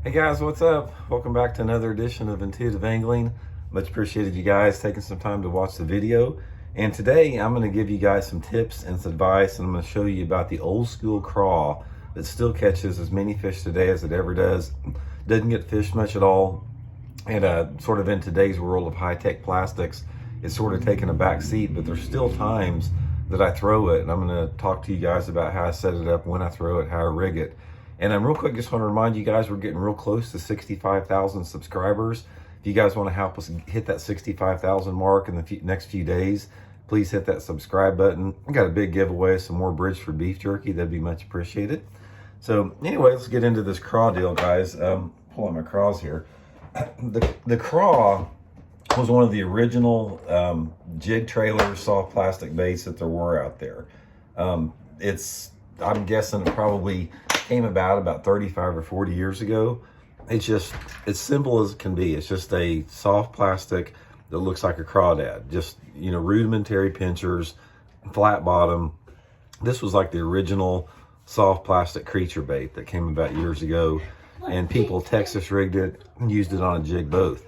Hey guys, what's up? Welcome back to another edition of Intuitive Angling. Much appreciated you guys taking some time to watch the video. And today I'm going to give you guys some tips and some advice, and I'm going to show you about the old school craw that still catches as many fish today as it ever does. Doesn't get fished much at all. And sort of in today's world of high-tech plastics, it's sort of taken a back seat, but there's still times that I throw it, and I'm going to talk to you guys about how I set it up, when I throw it, how I rig it. And I'm real quick, just want to remind you guys, we're getting real close to 65,000 subscribers. If you guys want to help us hit that 65,000 mark in the next few days, please hit that subscribe button. I got a big giveaway, some more bridge for beef jerky. That'd be much appreciated. So anyway, let's get into this craw deal, guys. Pull out my craws here. The craw was one of the original jig trailer soft plastic baits that there were out there. I'm guessing it probably came about 35 or 40 years ago. It's just as simple as it can be. It's just a soft plastic that looks like a crawdad. Just, you know, rudimentary pinchers, flat bottom. This was like the original soft plastic creature bait that came about years ago, and people Texas rigged it and used it on a jig both.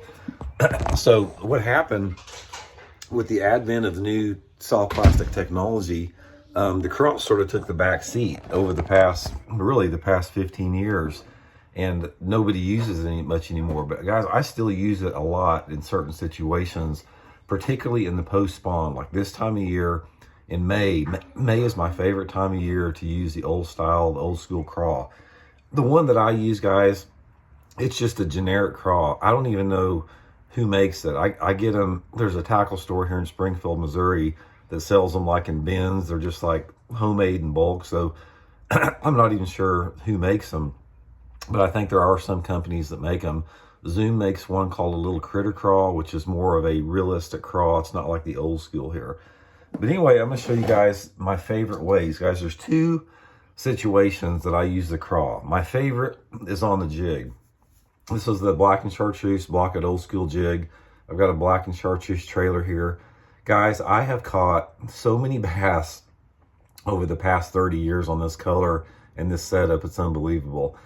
So what happened with the advent of the new soft plastic technology, the craw sort of took the back seat over the past 15 years, and nobody uses it much anymore. But guys, I still use it a lot in certain situations, particularly in the post spawn, like this time of year in May. May is my favorite time of year to use the old style, the old school craw. The one that I use, guys, it's just a generic craw. I don't even know who makes it. I get them. There's a tackle store here in Springfield, Missouri, that sells them like in bins. They're just like homemade in bulk. So I'm not even sure who makes them, but I think there are some companies that make them. Zoom makes one called a little critter craw, which is more of a realistic craw. It's not like the old school here. But anyway, I'm going to show you guys my favorite ways. Guys, there's two situations that I use the craw. My favorite is on the jig. This is the black and chartreuse blockhead old school jig. I've got a black and chartreuse trailer here. Guys, I have caught so many bass over the past 30 years on this color and this setup. It's unbelievable.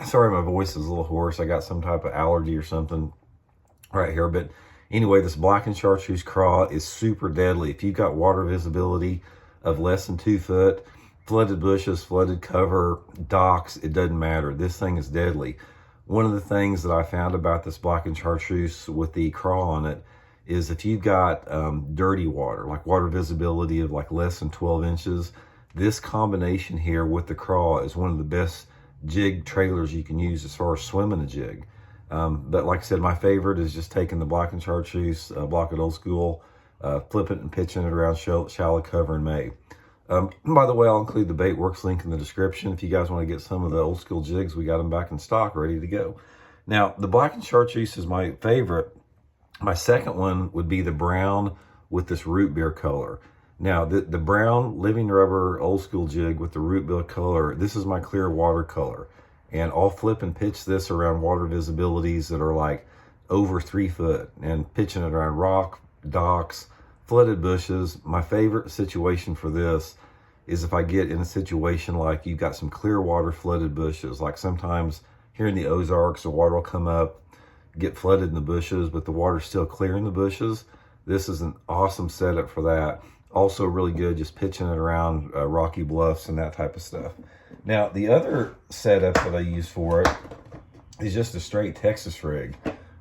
Sorry, my voice is a little hoarse. I got some type of allergy or something right here. But anyway, this black and chartreuse craw is super deadly. If you've got water visibility of less than 2 foot, flooded bushes, flooded cover, docks, it doesn't matter. This thing is deadly. One of the things that I found about this black and chartreuse with the craw on it is if you've got dirty water, like water visibility of like less than 12 inches, this combination here with the craw is one of the best jig trailers you can use as far as swimming a jig. But like I said, my favorite is just taking the black and chartreuse blockhead old school, flipping it and pitching it around shallow cover in May. By the way, I'll include the Bait Works link in the description. If you guys want to get some of the old school jigs, we got them back in stock, ready to go. Now, the black and chartreuse is my favorite. My second one would be the brown with this root beer color. Now, the brown living rubber old school jig with the root beer color, this is my clear water color. And I'll flip and pitch this around water visibilities that are like over 3 foot, and pitching it around rock, docks, flooded bushes. My favorite situation for this is if I get in a situation like you've got some clear water flooded bushes. Like sometimes here in the Ozarks, the water will come up, get flooded in the bushes, but the water's still clear in the bushes. This is an awesome setup for that. Also really good just pitching it around rocky bluffs and that type of stuff. Now, the other setup that I use for it is just a straight Texas rig.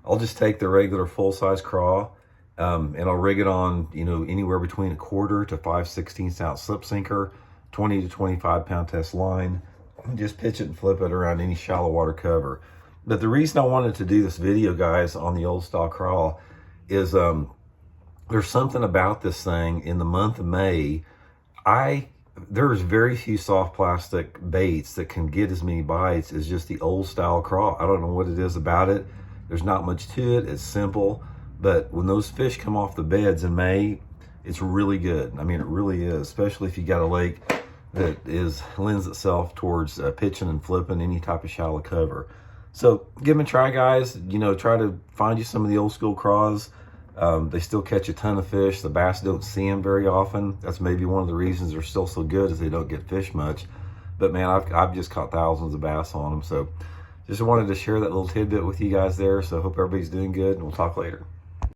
I'll just take the regular full-size craw, and I'll rig it on, you know, anywhere between 1/4 to 5/16 ounce slip sinker, 20 to 25 pound test line, and just pitch it and flip it around any shallow water cover. But the reason I wanted to do this video, guys, on the old style craw is there's something about this thing in the month of May. There's very few soft plastic baits that can get as many bites as just the old style craw. I don't know what it is about it. There's not much to it. It's simple. But when those fish come off the beds in May, it's really good. I mean, it really is, especially if you got a lake that lends itself towards pitching and flipping any type of shallow cover. So give them a try, guys. You know, try to find you some of the old school craws. They still catch a ton of fish. The bass don't see them very often. That's maybe one of the reasons they're still so good, is they don't get fished much. But man, I've just caught thousands of bass on them. So just wanted to share that little tidbit with you guys there. So hope everybody's doing good, and we'll talk later.